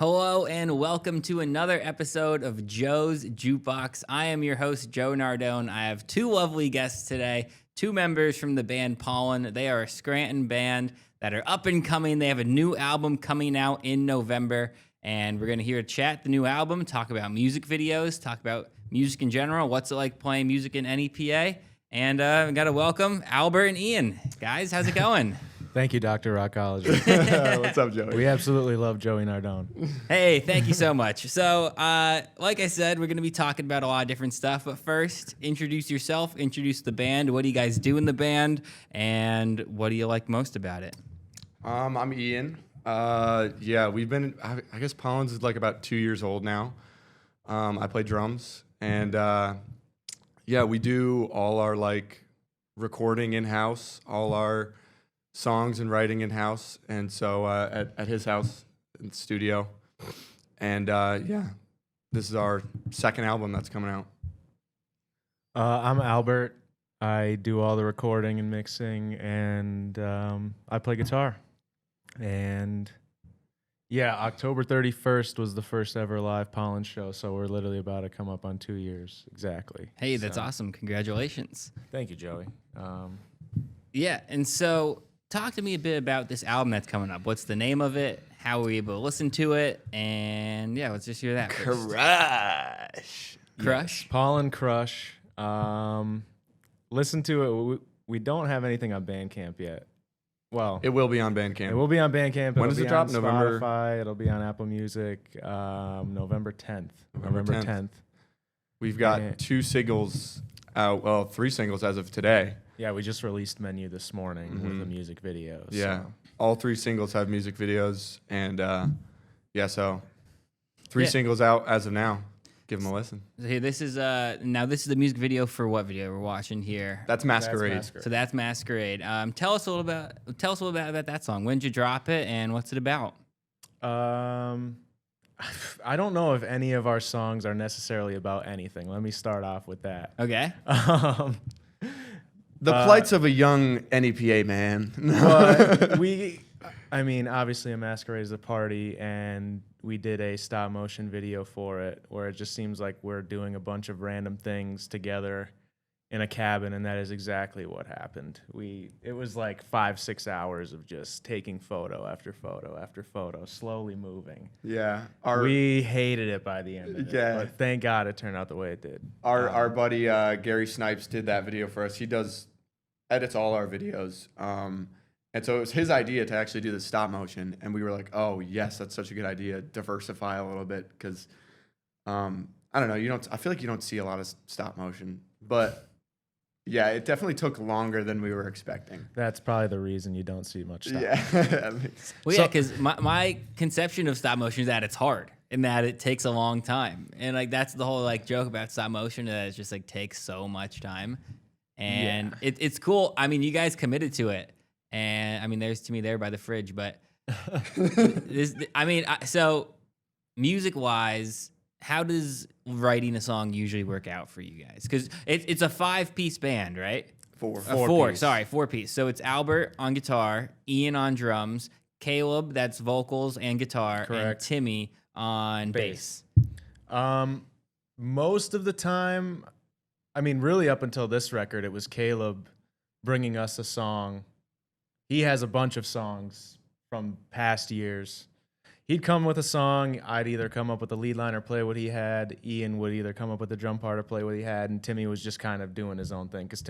Hello and welcome to another episode of Joe's Jukebox. I am your host, Joe Nardone. I have two lovely guests today, two members from the band Pollen. They are a Scranton band that are up and coming. They have a new album coming out in November, and we're going to hear a chat the new album, talk about music videos, talk about music in general, what's it like playing music in NEPA, and we got to welcome Albert and Ian. Guys, how's it going? Thank you, Dr. Rockology. What's up, Joey? We absolutely love Joey Nardone. Hey, thank you so much. So, like I said, we're going to be talking about a lot of different stuff. But first, introduce yourself, introduce the band. What do you guys do in the band? And what do you like most about it? I'm Ian. We've been, I guess Pollen's is like about 2 years old now. I play drums. And, we do all our, like, recording in-house, all our songs and writing in-house, and so at his house in the studio. And this is our second album that's coming out. I'm Albert. I do all the recording and mixing, and I play guitar. And October 31st was the first ever live Pollen show, so we're literally about to come up on 2 years exactly. Hey, that's awesome. Congratulations. Thank you, Joey. And so talk to me a bit about this album that's coming up. What's the name of it? How were we able to listen to it? And let's just hear that first. Crush. Crush? Pollen Crush. Listen to it. We don't have anything on Bandcamp yet. Well, It will be on Bandcamp. it will be on Bandcamp. When does it drop? On November? Spotify. It'll be on Apple Music. November 10th. November 10th. We've got 2 singles out. Well, 3 singles as of today. Yeah, we just released Menu this morning with a music video. Yeah. So. All 3 singles have music videos. And, so 3 singles out as of now. Give them a listen. Hey, this is the music video for what video we're watching here? That's Masquerade. So that's Masquerade. Tell us a little bit about that song. When did you drop it, and what's it about? I don't know if any of our songs are necessarily about anything. Let me start off with that. Okay. The plights of a young NEPA man. But obviously a Masquerade is a party, and we did a stop motion video for it where it just seems like we're doing a bunch of random things together in a cabin, and that is exactly what happened. It was like 5-6 hours of just taking photo after photo after photo, slowly moving. Yeah. We hated it by the end of it, Yeah. but thank God it turned out the way it did. Our buddy Gary Snipes did that video for us. He edits all our videos. And so it was his idea to actually do the stop motion. And we were like, oh, yes, that's such a good idea. Diversify a little bit because, I don't know, I feel like you don't see a lot of stop motion. But, yeah, it definitely took longer than we were expecting. That's probably the reason you don't see much stop. Yeah. Well, because my conception of stop motion is that it's hard and that it takes a long time. And, that's the whole, joke about stop motion, that it just, takes so much time. And it's cool. You guys committed to it. And there's Timmy there by the fridge, but so music wise, how does writing a song usually work out for you guys? Because it's a 5-piece band, right? 4. 4-piece. So it's Albert on guitar, Ian on drums, Caleb, that's vocals and guitar, Correct. and Timmy on bass. Most of the time, really up until this record, it was Caleb bringing us a song. He has a bunch of songs from past years. He'd come with a song. I'd either come up with the lead line or play what he had. Ian would either come up with the drum part or play what he had. And Timmy was just kind of doing his own thing because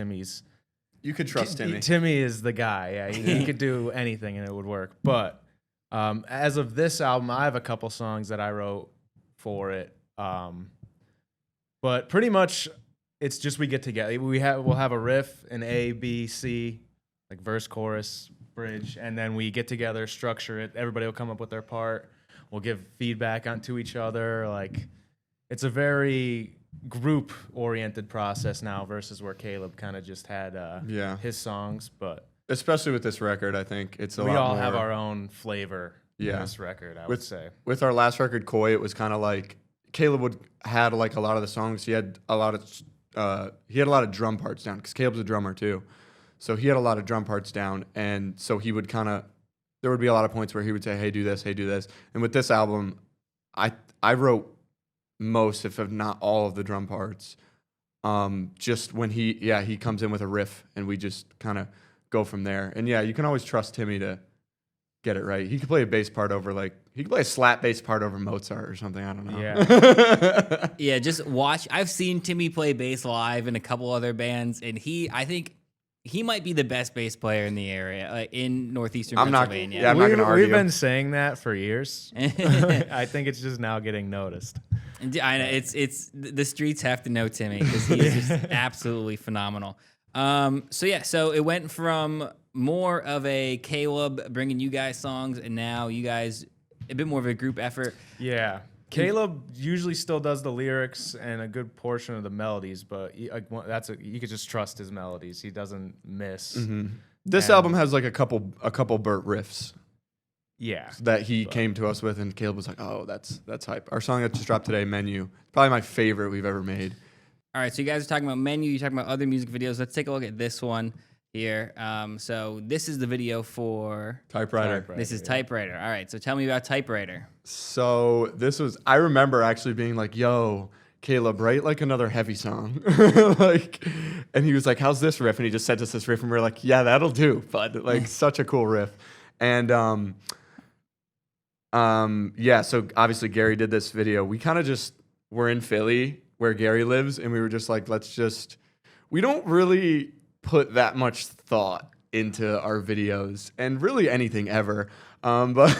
You could trust Timmy. Timmy is the guy. Yeah, he could do anything and it would work. But as of this album, I have a couple songs that I wrote for it. But pretty much it's just we get together. We'll have a riff, an A, B, C, like verse, chorus, bridge, and then we get together, structure it. Everybody will come up with their part. We'll give feedback onto each other. It's a very group-oriented process now versus where Caleb kind of just had his songs. But especially with this record, I think it's a lot more. We all have our own flavor in this record, I would say. With our last record, Koi, it was kind of like Caleb had a lot of the songs. He had a lot of drum parts down because Caleb's a drummer too. So he had a lot of drum parts down, and so he would there would be a lot of points where he would say, hey, do this, hey, do this. And with this album, I wrote most, if not all, of the drum parts. Just when he comes in with a riff and we just kind of go from there. And yeah, you can always trust Timmy to get it right. He could play a bass part over he could play a slap bass part over Mozart or something. I don't know. Yeah. Yeah, just watch. I've seen Timmy play bass live in a couple other bands, and I think he might be the best bass player in the area, in northeastern Pennsylvania. I'm not gonna argue. We've been saying that for years. I think it's just now getting noticed. I know it's the streets have to know Timmy because he's just absolutely phenomenal. So it went from more of a Caleb bringing you guys songs, and now you guys a bit more of a group effort. Yeah. Caleb usually still does the lyrics and a good portion of the melodies, but you could just trust his melodies. He doesn't miss. Mm-hmm. This album has like a couple Burt riffs. Yeah. That he came to us with, and Caleb was like, "Oh, that's hype." Our song that just dropped today, "Menu," probably my favorite we've ever made. All right, so you guys are talking about Menu. You're talking about other music videos. Let's take a look at this one here. So this is the video for Typewriter. This is Typewriter. All right, so tell me about Typewriter. So I remember actually being like, "Yo, Caleb, write like another heavy song." And he was like, "How's this riff?" And he just sent us this riff, and we were like, "Yeah, that'll do, bud." Like, such a cool riff. And so obviously Gary did this video. We kind of just were in Philly where Gary lives, and we were just like, we don't really put that much thought into our videos and really anything ever. But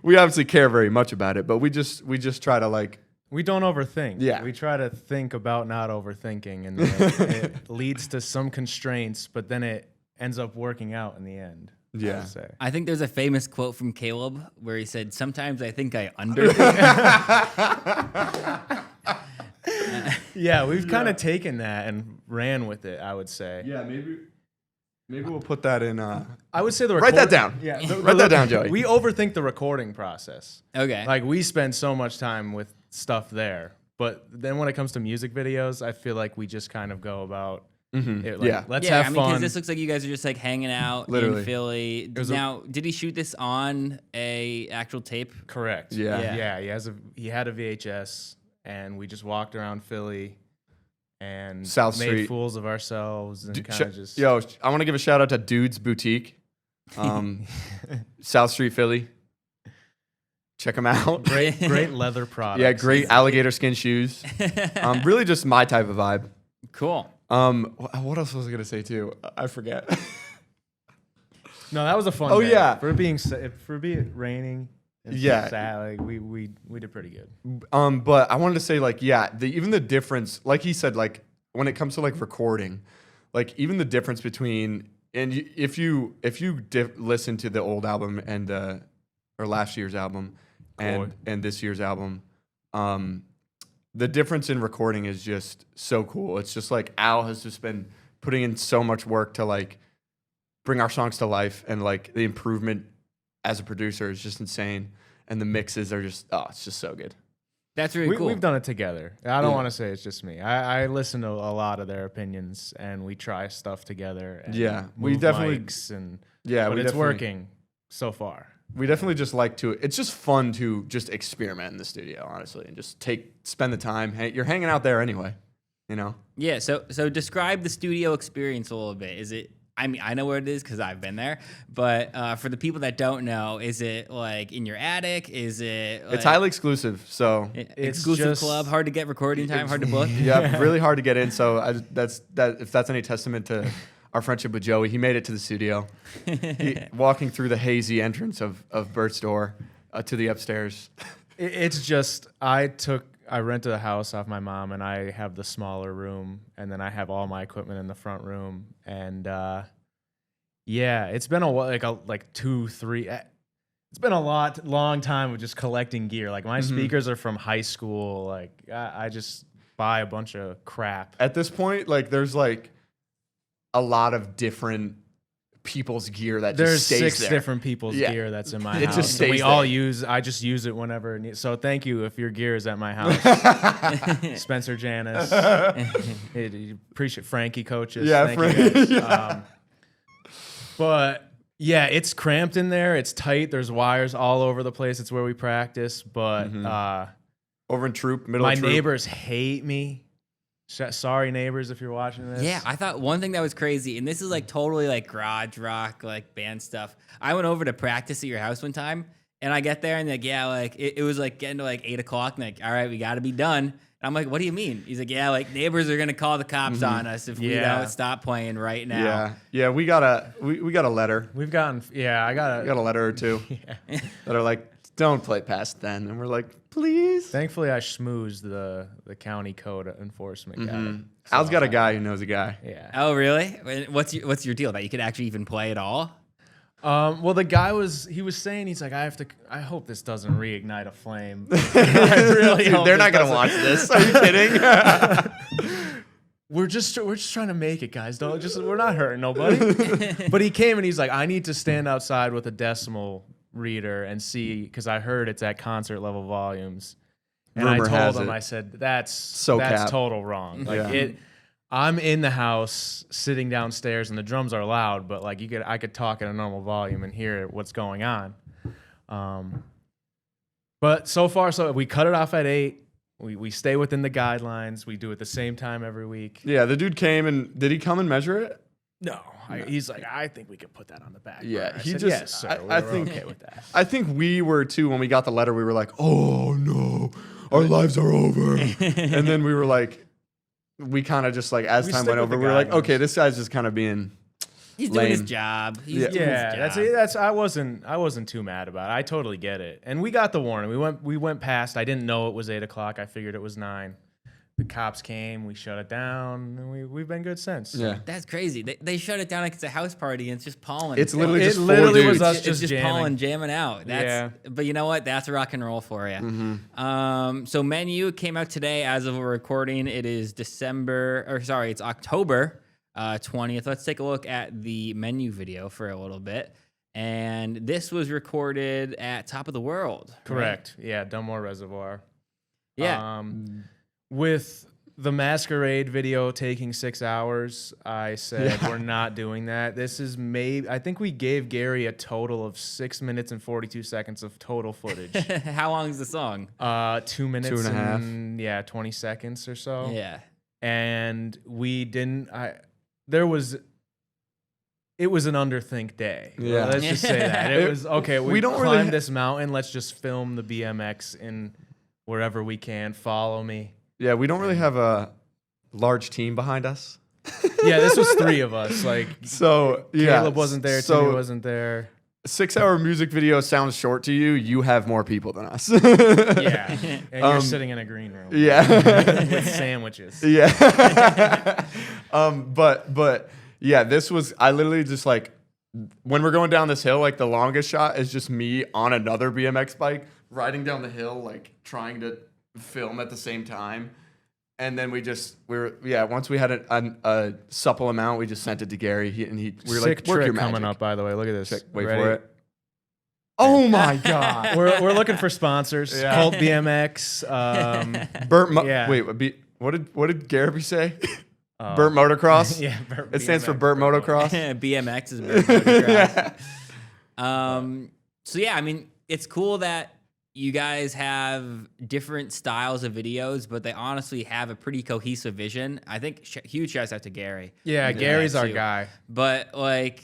we obviously care very much about it, but we just try to we don't overthink. Yeah. We try to think about not overthinking, and it leads to some constraints, but then it ends up working out in the end. Yeah. I think there's a famous quote from Caleb where he said, "Sometimes I think I underthink." Yeah, we've kind of taken that and ran with it, I would say. Yeah, maybe we'll put that in. I would say write that down. Yeah, write that down, Joey. We overthink the recording process. Okay. Like, we spend so much time with stuff there, but then when it comes to music videos, I feel like we just kind of go about it, like, let's have fun. Because this looks like you guys are just like hanging out Literally. in Philly. Now, did he shoot this on a actual tape? Correct. Yeah. He had a VHS, and we just walked around Philly and South made Street. fools of ourselves and kind of just. Yo, I want to give a shout out to Dude's Boutique, South Street, Philly. Check them out. Great leather products. Yeah, great alligator skin shoes. Really just my type of vibe. Cool. What else was I gonna say too? I forget. No, that was a fun. Oh, day. yeah. for it being raining. And Yeah. sad, like we did pretty good. But I wanted to say even the difference, like he said, like when it comes to like recording, like even the difference between if you listen to the old album and or last year's album and this year's album, the difference in recording is just so cool. It's just like Al has just been putting in so much work to like bring our songs to life, and like the improvement as a producer is just insane. And the mixes are just, it's just so good. That's really cool. We've done it together. I don't want to say it's just me. I listen to a lot of their opinions, and we try stuff together. And we definitely but it's working so far. We definitely just like to. It's just fun to just experiment in the studio, honestly, and just spend the time. Hey, you're hanging out there anyway, you know. Yeah. So describe the studio experience a little bit. Is it? I mean, I know where it is because I've been there. But for the people that don't know, is it like in your attic? Is it? Like, it's highly exclusive, so exclusive club, hard to get recording time, hard to book. Yeah, really hard to get in. So if that's any testament to our friendship with Joey, he made it to the studio, walking through the hazy entrance of Bert's door to the upstairs. It's just I rented a house off my mom, and I have the smaller room, and then I have all my equipment in the front room, and it's been like 2-3. It's been a long time of just collecting gear. Like, my speakers are from high school. Like, I just buy a bunch of crap. At this point, like there's like a lot of different people's gear that there's just stays 6 there. different people's gear that's in my house. Just stays we there. all use. I just use it whenever it needs. So thank you if your gear is at my house. Spencer Janis. Appreciate Frankie coaches. Yeah, thank you guys. Yeah. But Yeah, it's cramped in there. It's tight. There's wires all over the place. It's where we practice. But Over in Troop, middle my of Troop. neighbors hate me. Sorry, neighbors, if you're watching this. Yeah, I thought one thing that was crazy, and this is like totally like garage rock, like band stuff. I went over to practice at your house one time, and I get there and like, yeah, like it was like getting to like 8 o'clock, and like, all right, we got to be done. And I'm like, what do you mean? He's like, yeah, like neighbors are gonna call the cops on us if we don't stop playing right now. Yeah, we got a letter. We've gotten, We got a letter or two that are like, don't play past then, and we're like, please. Thankfully, I schmoozed the county code enforcement guy. Al's got a guy who knows a guy. Yeah. Oh, really? What's your deal? That you could actually even play at all? Well, the guy was saying, he's like, I hope this doesn't reignite a flame. I really Dude, hope they're this not gonna doesn't. watch this. Are you kidding? We're just trying to make it, guys. We're not hurting nobody. But he came and he's like, I need to stand outside with a decimal reader and see, because I heard it's at concert level volumes. And Rumor I has told him, it. I said, that's cap. total wrong. Like Yeah. I'm in the house sitting downstairs and the drums are loud, but like I could talk at a normal volume and hear what's going on. But so far, so we cut it off at 8. We stay within the guidelines. We do it the same time every week. Yeah, the dude came and did he come and measure it? No, he's like, I think we could put that on the back. Yeah, burner. I he said, just. yes, sir. I We're think okay with that. I think we were too when we got the letter. We were like, oh no, our lives are over. And then we were like, we kind of just like as We time stick went with over, the we were like, guidelines. okay, this guy's just kind of being. He's doing his Lame. job. He's Yeah. doing his Yeah, job. that's I wasn't too mad about it. I totally get it. And we got the warning. We went past. I didn't know it was 8 o'clock. I figured it was 9. The cops came. We shut it down, and we've been good since. Yeah. That's crazy. They shut it down like it's a house party and it's just Pollen. It's literally It just four literally dudes. was us It's just just jamming. Pollen jamming out. But you know what? That's rock and roll for you. So Menu came out today as of a recording. It is it's October 20th. Let's take a look at the Menu video for a little bit. And this was recorded at Top of the World. right? Correct. Yeah, Dunmore Reservoir. Yeah. With the Masquerade video taking 6 hours, I said we're not doing that. This is I think we gave Gary a total of 6 minutes and 42 seconds of total footage. How long is the song? 2 minutes 2.5. and 20 seconds or so. Yeah. And we didn't. It was an underthink day. Yeah. Let's just say that. It was okay. We don't don't really climb this mountain. Let's just film the BMX in wherever we can. Follow me. Yeah, we don't really have a large team behind us. Yeah, this was 3 of us. Like So yeah, Caleb wasn't there. So Timmy wasn't there. 6-hour music video sounds short to you. You have more people than us. Yeah, and you're sitting in a green room. Yeah. with sandwiches. Yeah. But yeah, this was I literally just like when we're going down this hill, like the longest shot is just me on another BMX bike riding down the hill, like trying to film at the same time. And then once we had a supple amount, we just sent it to Gary. We were Sick like, work your trick magic. coming up. By the way, look at this. Wait Ready? for it. Oh my God. We're looking for sponsors. Yeah. Cult BMX. Yeah. Wait, what did Gary say? Burt Motocross? Yeah, Burt It stands for BMX, Burt Burt Motocross. BMX is motocross. Yeah. So yeah, I mean, it's cool that you guys have different styles of videos, but they honestly have a pretty cohesive vision. I think huge shouts out to Gary. Yeah, He did Gary's that our too. guy. But like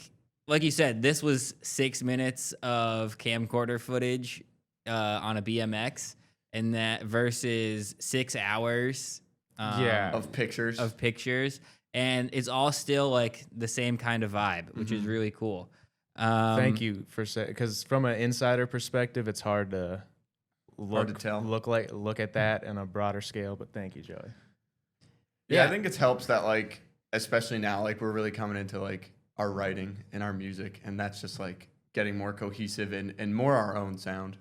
you said, this was 6 minutes of camcorder footage on a BMX, and that versus 6 hours. Yeah. Of pictures. Of pictures, and it's all still like the same kind of vibe, which is really cool. Thank you for saying, because from an insider perspective, it's hard to look at that on a broader scale. But thank you, Joey. Yeah, I think it helps that like, especially now, like we're really coming into like our writing and our music, and that's just like getting more cohesive and more our own sound.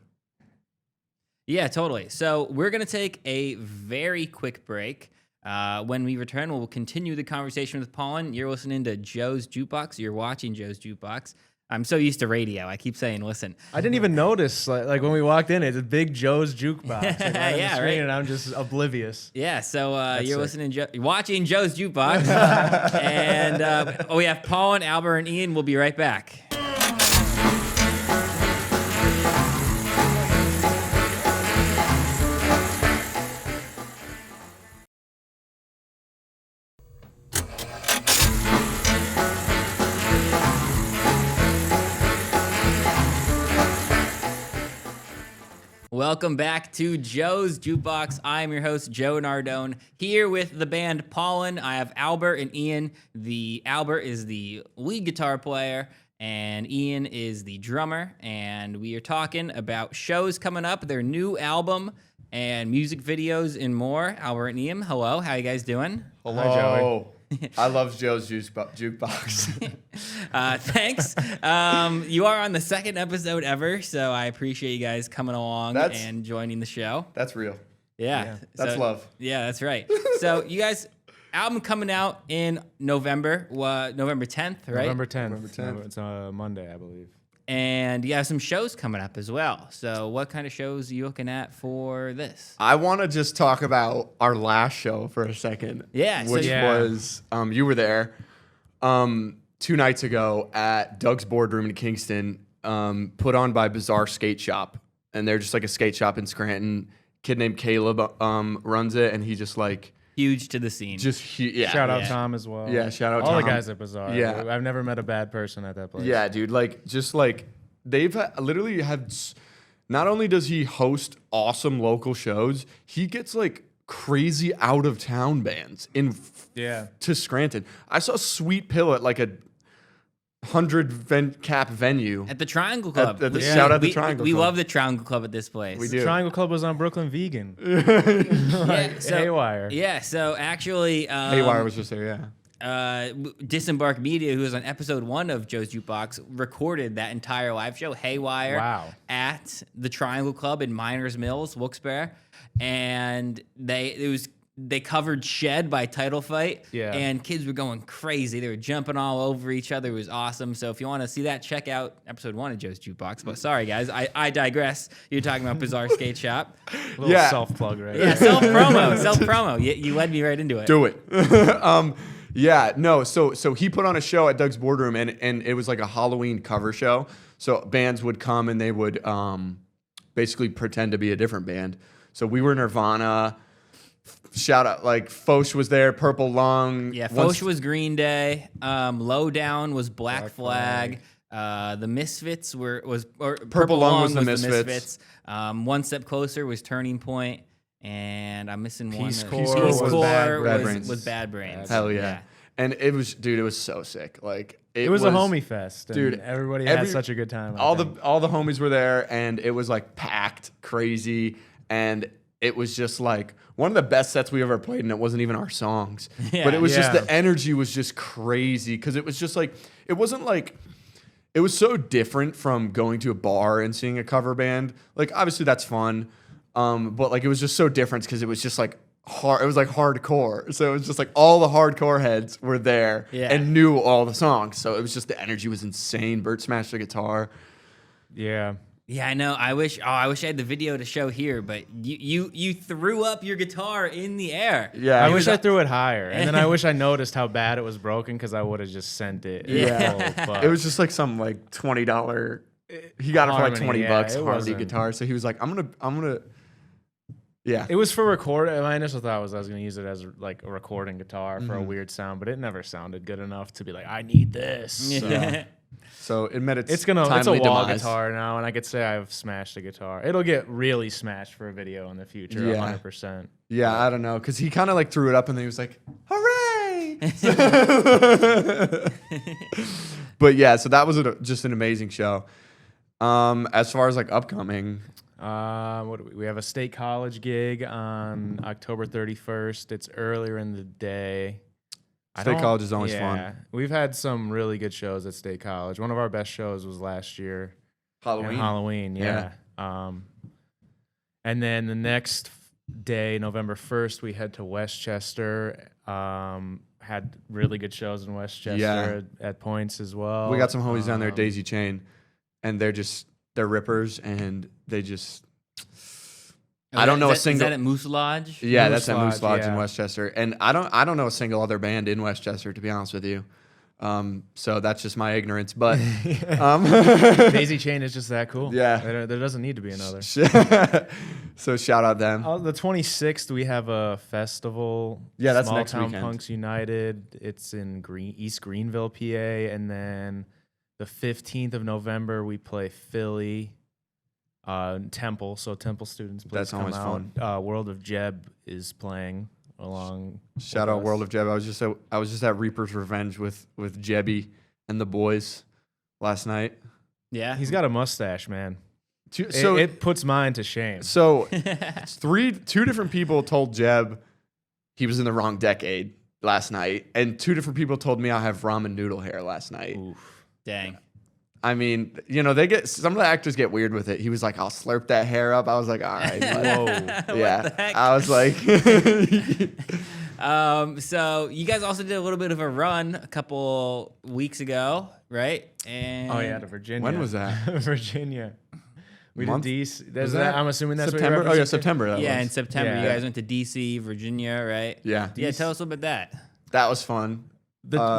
Yeah, totally. So we're going to take a very quick break. When we return, we'll continue the conversation with Pollen. You're listening to Joe's Jukebox. You're watching Joe's Jukebox. I'm so used to radio. I keep saying, listen. I didn't even notice, like when we walked in, it's a big Joe's Jukebox. Like, right on the Yeah, screen, right. And I'm just oblivious. Yeah, so you're sick. you're watching Joe's Jukebox. And we have Pollen, Albert, and Ian. We'll be right back. Welcome back to Joe's Jukebox. I am your host, Joe Nardone, here with the band Pollen. I have Albert and Ian. Albert is the lead guitar player, and Ian is the drummer. And we are talking about shows coming up, their new album, and music videos and more. Albert and Ian, hello. How you guys doing? Hello. Hi, Joey. I love Joe's Jukebox. Thanks. You are on the second episode ever, so I appreciate you guys coming along and joining the show. That's real. Yeah. That's love. Yeah, that's right. So you guys, album coming out in November, November 10th, right? November 10th. November 10th. It's a Monday, I believe. And you have some shows coming up as well. So what kind of shows are you looking at for this? I want to just talk about our last show for a second. Yeah. Which was, you were there 2 nights ago at Doug's Boardroom in Kingston, put on by Bizarre Skate Shop. And they're just like a skate shop in Scranton. Kid named Caleb runs it, and he just like... Huge to the scene. Shout out Tom as well. Yeah, shout out all Tom. the guys at Bizarre. Yeah. I've never met a bad person at that place. Yeah, dude. Like, just like they've literally had. Not only does he host awesome local shows, he gets like crazy out of town bands to Scranton. I saw Sweet Pill at like a 100 cap venue at the Triangle Club. Shout out the Triangle Club. We love the Triangle Club at this place. We The do. Triangle Club was on Brooklyn Vegan. Haywire. Yeah, so actually... Haywire was just there, Disembark Media, who was on episode 1 of Joe's Jukebox, recorded that entire live show, Haywire, at the Triangle Club in Miners Mills, Wilkes-Barre, and they covered Shed by Title Fight, and kids were going crazy. They were jumping all over each other. It was awesome. So if you want to see that, check out episode 1 of Joe's Jukebox. But sorry, guys, I digress. You're talking about Bizarre Skate Shop. A little self-plug, right? Yeah, self-promo. You led me right into it. Do it. So he put on a show at Doug's Boardroom, and it was like a Halloween cover show. So bands would come and they would basically pretend to be a different band. So we were Nirvana. Shout out, like Foch was there, Purple Lung. Yeah, Foch was Green Day. Lowdown was Black Flag. The Misfits Purple Lung was the Misfits. One Step Closer was Turning Point, and I'm missing Peace one. Corps Peace was Corps was Bad Brains. Hell yeah. And it was so sick. Like it was a homie fest, and dude. Everybody had such a good time. All the homies were there, and it was like packed, crazy, and it was just like one of the best sets we ever played, and it wasn't even our songs. But it was just the energy was just crazy because it was just like it wasn't like it was so different from going to a bar and seeing a cover band. Like obviously that's fun, but like it was just so different because it was just like hard. It was like hardcore, so it was just like all the hardcore heads were there and knew all the songs. So it was just the energy was insane. Bert smashed the guitar. Yeah. Yeah, I know. I wish I had the video to show here, but you threw up your guitar in the air. Yeah, I wish I threw it higher, and then I wish I noticed how bad it was broken because I would have just sent it. It was just like some like $20. He got it for like $20 harmony guitar. So he was like, I'm gonna. Yeah, it was for recording. My initial thought was I was gonna use it as like a recording guitar for a weird sound, but it never sounded good enough to be like I need this. So it met it's a wall guitar now, and I could say I've smashed a guitar. It'll get really smashed for a video in the future, 100%. Yeah, I don't know, because he kind of like threw it up, and then he was like, "Hooray!" But yeah, so that was just an amazing show. As far as like upcoming, we have a state college gig on October 31st. It's earlier in the day. State college is always fun. We've had some really good shows at State College. One of our best shows was last year. Halloween, yeah. And then the next day, November 1st, we head to Westchester. Had really good shows in Westchester at points as well. We got some homies down there, Daisy Chain, and they're rippers, and they just... I don't know a single. Is that at Moose Lodge? Yeah, that's at Moose Lodge in Westchester, and I don't know a single other band in Westchester, to be honest with you. So that's just my ignorance. But Daisy Chain is just that cool. Yeah, there doesn't need to be another. So shout out them. The 26th we have a festival. Yeah, that's Small next Town weekend. Punks United. It's in East Greenville, PA, and then the 15th of November we play Philly. Temple. So Temple students, please That's come always out. fun. World of Jeb is playing along. Shout with out us. World of Jeb. I was just at Reaper's Revenge with Jebby and the boys last night. Yeah. He's got a mustache, man. So It puts mine to shame. So two different people told Jeb he was in the wrong decade last night, and two different people told me I have ramen noodle hair last night. Oof. Dang. I mean, some of the actors get weird with it. He was like, "I'll slurp that hair up." I was like, "All right, Whoa. yeah." the heck? I was like, So you guys also did a little bit of a run a couple weeks ago, right? And Oh yeah, to Virginia. When was that? Virginia. We Month? did DC. Was that I'm assuming that's September. What Oh you're yeah, referencing to? September. That yeah, in was. September you Yeah. guys went to DC, Virginia, right? Yeah, Yeah, tell us a little about that. that was fun.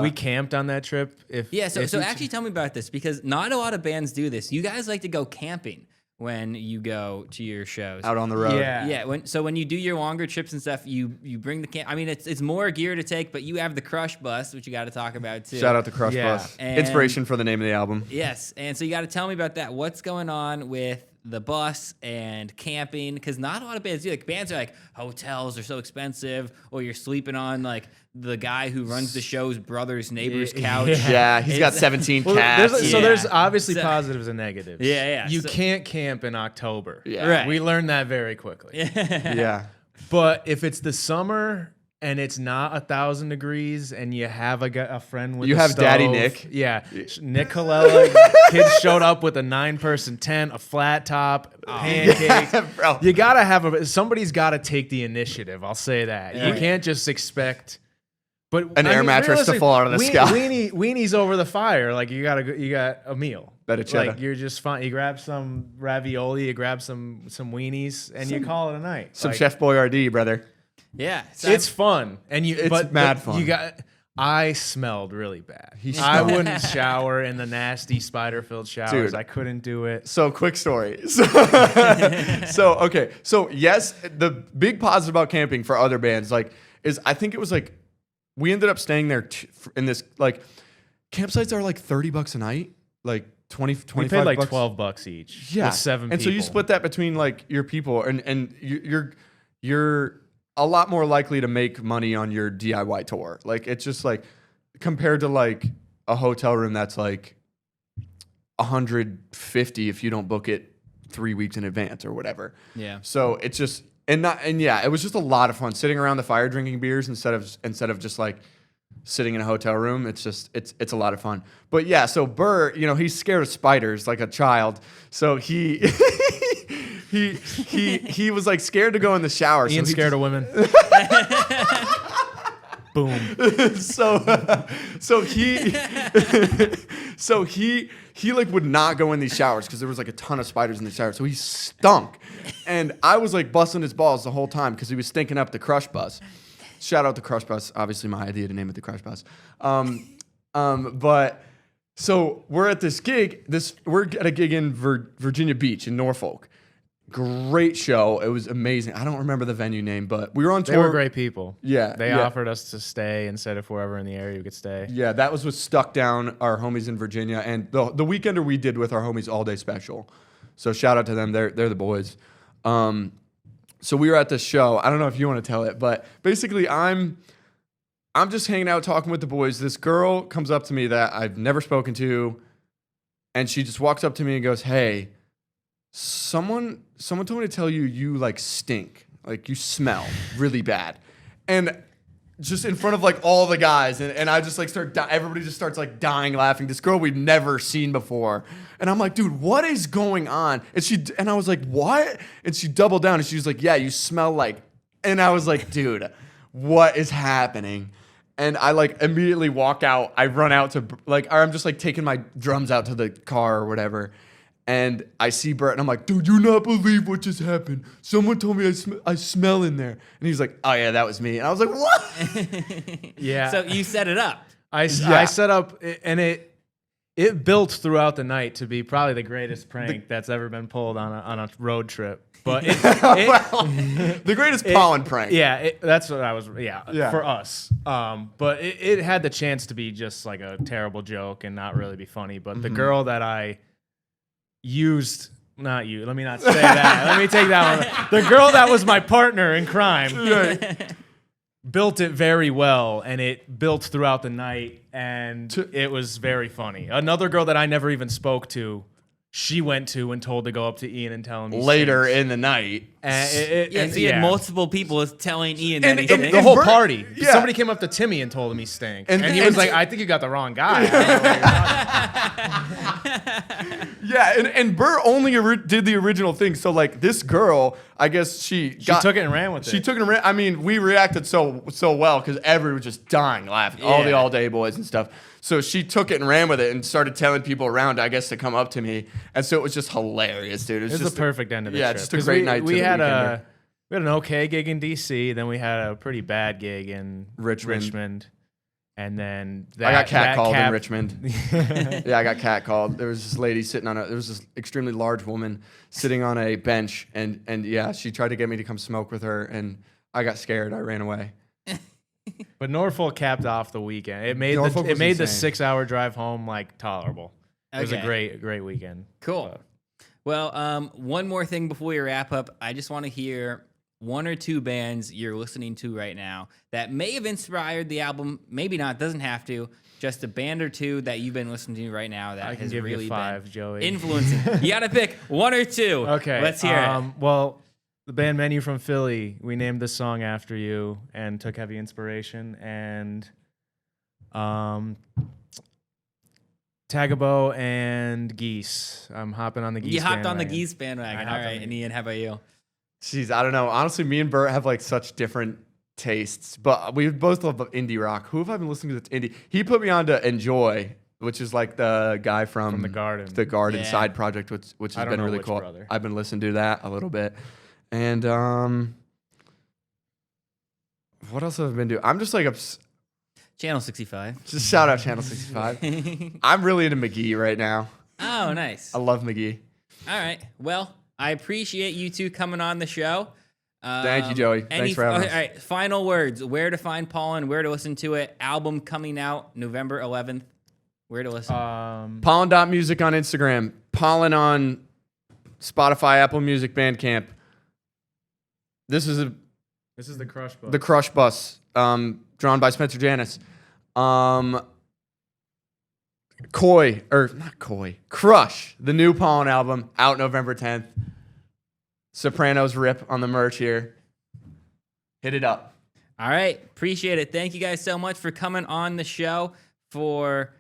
We camped on that trip. Yeah, so actually tell me about this because not a lot of bands do this. You guys like to go camping when you go to your shows. Out on the road. Yeah. Yeah, when you do your longer trips and stuff, you bring the camp. I mean, it's more gear to take, but you have the Crush Bus, which you got to talk about too. Shout out to Crush Yeah. Bus. And- Inspiration for the name of the album. Yes, and so you got to tell me about that. What's going on with the bus and camping? Because not a lot of bands do. Like bands are like hotels are so expensive, or you're sleeping on like the guy who runs the show's brother's neighbor's couch. Yeah, he's got It's- 17 Well, cats. so Yeah. there's obviously So- positives and negatives. Yeah. You So- can't camp in October. Yeah. Right. We learned that very quickly. Yeah. But if it's the summer and it's not 1,000 degrees and you have a friend with You a have Daddy stove, Nick. Yeah. Nick Colella. Kids showed up with a 9-person tent, a flat top, pancakes. Bro. You got to have somebody's got to take the initiative. I'll say that. You can't just expect. But An air mattress to fall out of the sky. Weenies over the fire. Like you got a meal. Better cheddar. Like you're just fine. You grab some ravioli, you grab some weenies, and you call it a night. Some Like, Chef Boyardee, brother. Yeah, so It's fun, and It's mad fun. You got. I smelled really bad. I wouldn't shower in the nasty spider-filled showers. Dude. I couldn't do it. So quick story. Okay. So yes, the big positive about camping for other bands, is I think it was we ended up staying there in this campsites are like $30 a night, like 20, 25 We paid like bucks. $12 each. Yeah. with 7 and people. so you split that between your people and you're a lot more likely to make money on your DIY tour. Like it's just compared to a hotel room that's like $150 if you don't book it 3 weeks in advance or whatever. yeah. So it's just it was just a lot of fun sitting around the fire drinking beers instead of just sitting in a hotel room. It's just it's a lot of fun. But yeah, so Burr, he's scared of spiders like a child. So he he was scared to go in the shower. Ian's so scared of women. Boom. So he would not go in these showers because there was a ton of spiders in the shower. So he stunk. And I was busting his balls the whole time because he was stinking up the Crush Bus. Shout out the Crush Bus. Obviously my idea to name it the Crush Bus. But so we're at this gig. We're at a gig in Virginia Beach in Norfolk. Great show. It was amazing. I don't remember the venue name, but we were on tour. They were great people. Yeah. They yeah. offered us to stay and said if we're ever in the area, we could stay. Yeah, that was with Stuck Down, our homies in Virginia, and the weekender we did with our homies All Day Special. So shout out to them. They're the boys. So we were at this show. I don't know if you want to tell it, but basically I'm just hanging out talking with the boys. This girl comes up to me that I've never spoken to, and she just walks up to me and goes, "Hey, someone told me to tell you stink. You smell really bad." And just in front of all the guys, and I just everybody just starts dying laughing. This girl we've never seen before, and I'm like, "Dude, what is going on?" And I was like, "What?" And she doubled down and she was like, "Yeah, you smell like," and I was like, "Dude, what is happening?" And I immediately walk out. I run out to or I'm just taking my drums out to the car or whatever. And I see Bert, and I'm like, "Dude, you not believe what just happened. Someone told me I smell in there." And he's like, "Oh, yeah, that was me." And I was like, "What?" Yeah. So you set it up. I set up, and it built throughout the night to be probably the greatest prank that's ever been pulled on a road trip. But The greatest Pollen prank. yeah, that's what I was. Yeah. For us. But it had the chance to be just a terrible joke and not really be funny. But the girl that I used not you. Let me not say that. Let me take that one. The girl that was my partner in crime built it very well, and it built throughout the night, and it was very funny. Another girl that I never even spoke to, she went to and told to go up to Ian and tell him he later stinks. in the night. And he had multiple people telling Ian that he the stinks. whole party. Yeah. Somebody came up to Timmy and told him he stank. And he and was like, I think you got the wrong guy. I don't know what you're talking about. Yeah, and Burr only did the original thing. So like this girl, I guess she took it and ran with it. She took it and ran. I mean, we reacted so well because everyone was just dying laughing. All the All Day Boys and stuff. So she took it and ran with it and started telling people around, I guess, to come up to me. And so it was just hilarious, dude. It was just the perfect end of the yeah, trip. just a great night. We had an okay gig in DC, then we had a pretty bad gig in Richmond. And then I got catcalled in Richmond. Yeah, I got catcalled. There was this lady there was this extremely large woman sitting on a bench, and yeah, she tried to get me to come smoke with her, and I got scared. I ran away. But Norfolk capped off the weekend. It made Norfolk was the insane. 6-hour drive home like tolerable. It was a Okay. great weekend. Cool. Well, one more thing before we wrap up. I just want to hear one or two bands you're listening to right now that may have inspired the album, maybe not, doesn't have to. Just a band or two that you've been listening to right now that I can has give really you 5, been Joey. influencing. You got to pick one or two. Okay. Let's hear it. Well, the band Menu from Philly, we named this song after you and took heavy inspiration. And Tagabo and Geese. I'm hopping on the Geese You hopped on the bandwagon. Geese bandwagon. All right. And Ian, how about you? Jeez, I don't know. Honestly, me and Bert have like such different tastes, but we both love indie rock. Who have I been listening to that's indie? He put me on to Enjoy, which is like the guy from The Garden. The Garden Yeah. side project, which I has don't been know really which cool. brother. I've been listening to that a little bit. And what else have I been doing? I'm just like Channel 65. just shout out Channel 65. I'm really into McGee right now. Oh, nice. I love McGee. All right. Well, I appreciate you two coming on the show. Thank you, Joey. Thanks for having us. All right. Final words. Where to find Pollen, where to listen to it. Album coming out November 11th. Where to listen. Pollen.music on Instagram. Pollen on Spotify, Apple Music, Bandcamp. This is the Crush Bus. the Crush Bus, drawn by Spencer Janis. Crush, the new Pollen album, out November 10th. Sopranos rip on the merch here. Hit it up. All right. Appreciate it. Thank you guys so much for coming on the show, for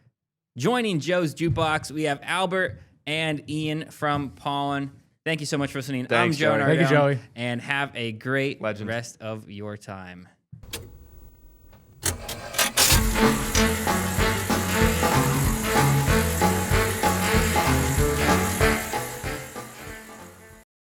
joining Joe's Jukebox. We have Albert and Ian from Pollen. Thank you so much for listening. Thanks, I'm Joe Joey. Nardone. Thank you, Joey. And have a great Legend. rest of your time.